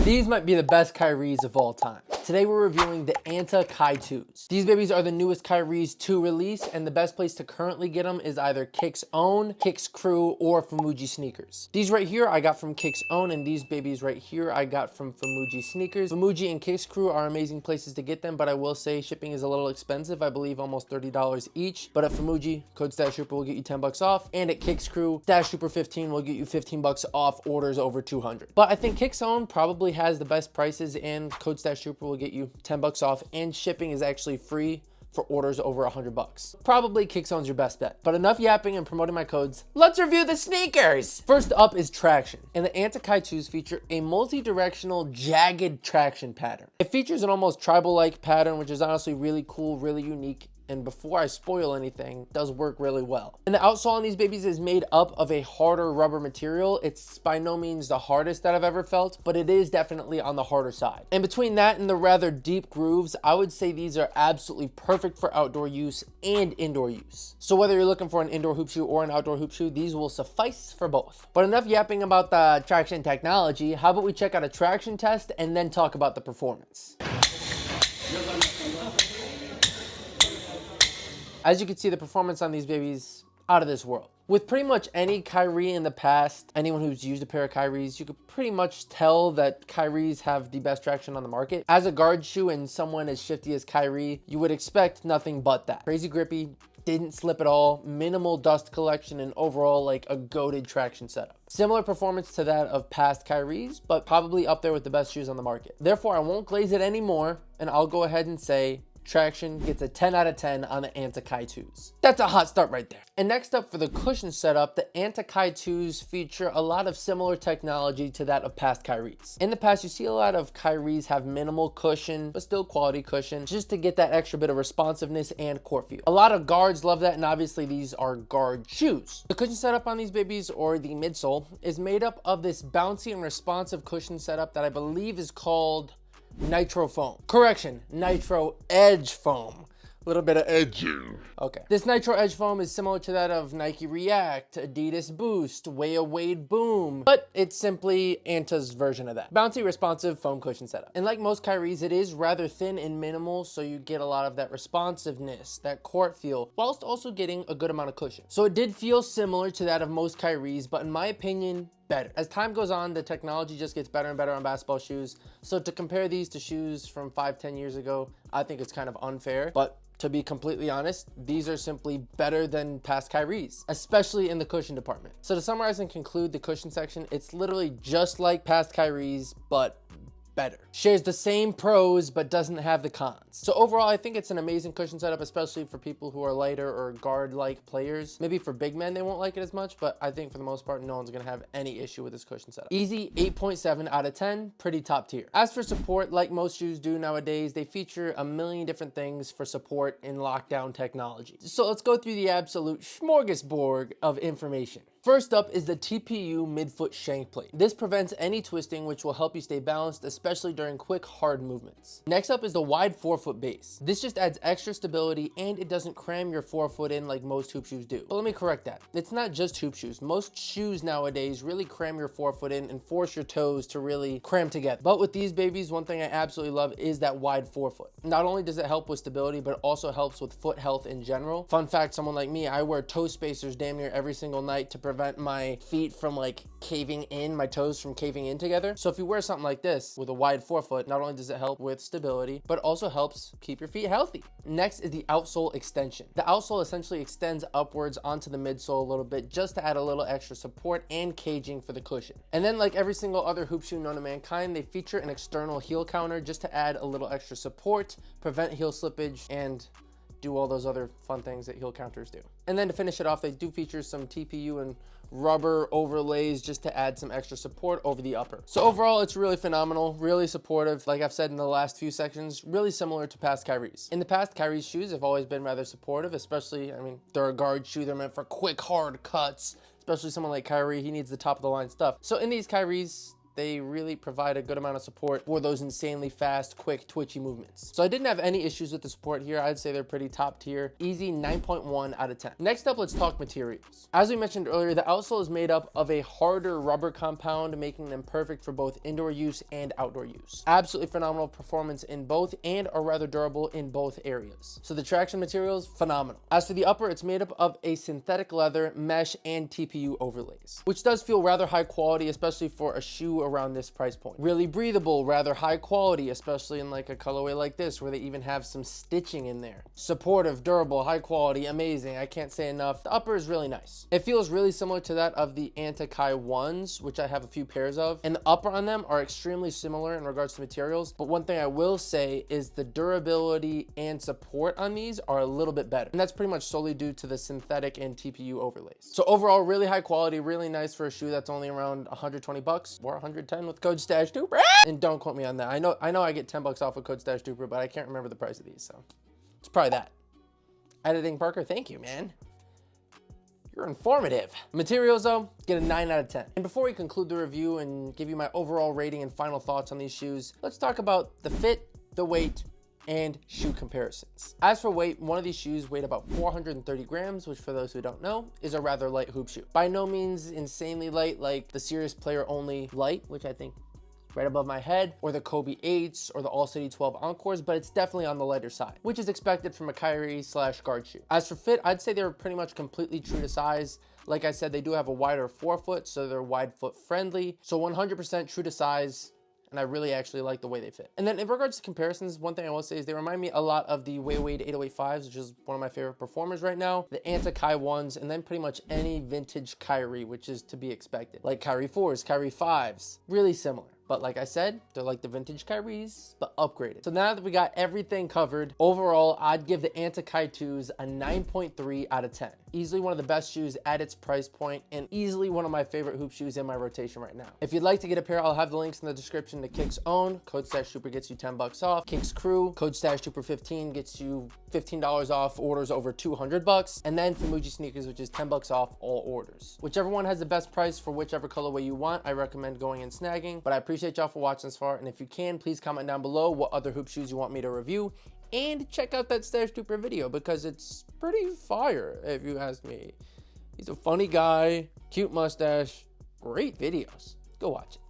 These might be the best Kyries of all time. Today we're reviewing the ANTA Kai 2s. These babies are the newest Kyries to release, and the best place to currently get them is either Kick's Own, Kick's Crew, or Famuji Sneakers. These right here I got from Kick's Own, and these babies right here I got from Famuji Sneakers. Famuji and Kick's Crew are amazing places to get them, but I will say shipping is a little expensive. I believe almost $30 each. But at Famuji, code StashTrooper will get you 10 bucks off, and at Kick's Crew, StashTrooper 15 will get you 15 bucks off orders over 200. But I think Kick's Own probably has the best prices, and code StashTrooper will get you 10 bucks off, and shipping is actually free for orders over 100 bucks. Probably Kick's Own's your best bet. But enough yapping and promoting my codes. Let's review the sneakers. First up is traction. And the ANTA Kai 2s feature a multi-directional jagged traction pattern. It features an almost tribal-like pattern, which is honestly really cool, really unique, and before I spoil anything, does work really well. And the outsole on these babies is made up of a harder rubber material. It's by no means the hardest that I've ever felt, but it is definitely on the harder side. And between that and the rather deep grooves, I would say these are absolutely perfect for outdoor use and indoor use. So whether you're looking for an indoor hoop shoe or an outdoor hoop shoe, these will suffice for both. But enough yapping about the traction technology. How about we check out a traction test and then talk about the performance? As you can see, the performance on these babies, out of this world. With pretty much any Kyrie in the past, anyone who's used a pair of Kyries, you could pretty much tell that Kyries have the best traction on the market. As a guard shoe and someone as shifty as Kyrie, you would expect nothing but that. Crazy grippy, didn't slip at all, minimal dust collection, and overall like a goated traction setup. Similar performance to that of past Kyries, but probably up there with the best shoes on the market. Therefore, I won't glaze it anymore, and I'll go ahead and say traction gets a 10 out of 10 on the ANTA Kai 2s. That's a hot start right there. And next up for the cushion setup, the ANTA Kai 2s feature a lot of similar technology to that of past Kyries. In the past, you see a lot of Kyries have minimal cushion, but still quality cushion, just to get that extra bit of responsiveness and court feel. A lot of guards love that, and obviously these are guard shoes. The cushion setup on these babies, or the midsole, is made up of this bouncy and responsive cushion setup that I believe is called Nitro foam. Correction, Nitro edge foam. A little bit of edging. Okay. This Nitro edge foam is similar to that of Nike React, Adidas Boost, Way Wade Boom, but it's simply ANTA's version of that. Bouncy, responsive foam cushion setup. And like most Kyries, it is rather thin and minimal, so you get a lot of that responsiveness, that court feel, whilst also getting a good amount of cushion. So it did feel similar to that of most Kyries, but in my opinion, better. As time goes on, the technology just gets better and better on basketball shoes. So to compare these to shoes from 5-10 years ago, I think it's kind of unfair. But to be completely honest, these are simply better than past Kyries, especially in the cushion department. So to summarize and conclude the cushion section, it's literally just like past Kyries, but better. Shares the same pros, but doesn't have the cons. So overall, I think it's an amazing cushion setup, especially for people who are lighter or guard-like players. Maybe for big men, they won't like it as much, but I think for the most part, no one's gonna have any issue with this cushion setup. Easy 8.7 out of 10, pretty top tier. As for support, like most shoes do nowadays, they feature a million different things for support in lockdown technology. So let's go through the absolute smorgasbord of information. First up is the TPU midfoot shank plate. This prevents any twisting, which will help you stay balanced, especially during quick, hard movements. Next up is the wide forefoot base. This just adds extra stability, and it doesn't cram your forefoot in like most hoop shoes do. But let me correct that. It's not just hoop shoes. Most shoes nowadays really cram your forefoot in and force your toes to really cram together. But with these babies, one thing I absolutely love is that wide forefoot. Not only does it help with stability, but it also helps with foot health in general. Fun fact, someone like me, I wear toe spacers damn near every single night to prevent my feet from like caving in, my toes from caving in together. So if you wear something like this with a wide forefoot, not only does it help with stability, but also helps keep your feet healthy. Next is the outsole extension. The outsole essentially extends upwards onto the midsole a little bit just to add a little extra support and caging for the cushion. And then like every single other hoop shoe known to mankind, they feature an external heel counter just to add a little extra support, prevent heel slippage, and do all those other fun things that heel counters do. And then to finish it off, they do feature some TPU and rubber overlays just to add some extra support over the upper. So overall, it's really phenomenal, really supportive. Like I've said in the last few sections, really similar to past Kyries. In the past, Kyrie's shoes have always been rather supportive, especially, I mean, they're a guard shoe. They're meant for quick, hard cuts, especially someone like Kyrie. He needs the top of the line stuff. So in these Kyries, they really provide a good amount of support for those insanely fast, quick, twitchy movements. So I didn't have any issues with the support here. I'd say they're pretty top tier. Easy 9.1 out of 10. Next up, let's talk materials. As we mentioned earlier, the outsole is made up of a harder rubber compound, making them perfect for both indoor use and outdoor use. Absolutely phenomenal performance in both and are rather durable in both areas. So the traction materials, phenomenal. As for the upper, it's made up of a synthetic leather, mesh, and TPU overlays, which does feel rather high quality, especially for a shoe around this price point. Really breathable, rather high quality, especially in like a colorway like this, where they even have some stitching in there. Supportive, durable, high quality, amazing. I can't say enough. The upper is really nice. It feels really similar to that of the ANTA Kai ones, which I have a few pairs of, and the upper on them are extremely similar in regards to materials. But one thing I will say is the durability and support on these are a little bit better, and that's pretty much solely due to the synthetic and TPU overlays. So overall, really high quality, really nice for a shoe that's only around 120 bucks or 110 with code STASH2. And don't quote me on that. I know I get 10 bucks off with code STASH2, but I can't remember the price of these, so it's probably that. Editing Parker, thank you, man. You're informative. Materials though, get a 9 out of 10. And before we conclude the review and give you my overall rating and final thoughts on these shoes, let's talk about the fit, the weight, and shoe comparisons. As for weight, one of these shoes weighed about 430 grams, which for those who don't know, is a rather light hoop shoe. By no means insanely light like the Serious Player Only Light, which I think right above my head, or the Kobe 8s or the All City 12 Encores, but it's definitely on the lighter side, which is expected from a Kyrie / guard shoe. As for fit, I'd say they're pretty much completely true to size. Like I said, they do have a wider forefoot, so they're wide foot friendly. So 100% true to size, and I really actually like the way they fit. And then in regards to comparisons, one thing I will say is they remind me a lot of the Wade 808.5s, which is one of my favorite performers right now, the ANTA Kai 1s, and then pretty much any vintage Kyrie, which is to be expected. Like Kyrie 4s, Kyrie 5s, really similar. But like I said, they're like the vintage Kyries, but upgraded. So now that we got everything covered, overall, I'd give the ANTA Kai 2s a 9.3 out of 10. Easily one of the best shoes at its price point, and easily one of my favorite hoop shoes in my rotation right now. If you'd like to get a pair, I'll have the links in the description to Kick's own. Code STASH2per gets you 10 bucks off. Kick's Crew, code STASH2per15 gets you $15 off orders over 200 bucks. And then for Muji Sneakers, which is 10 bucks off all orders. Whichever one has the best price for whichever colorway you want, I recommend going and snagging. But I appreciate y'all for watching this far, and if you can, please comment down below what other hoop shoes you want me to review, and check out that STASH2per video because it's pretty fire if you ask me. He's a funny guy, cute mustache, great videos. Go watch it.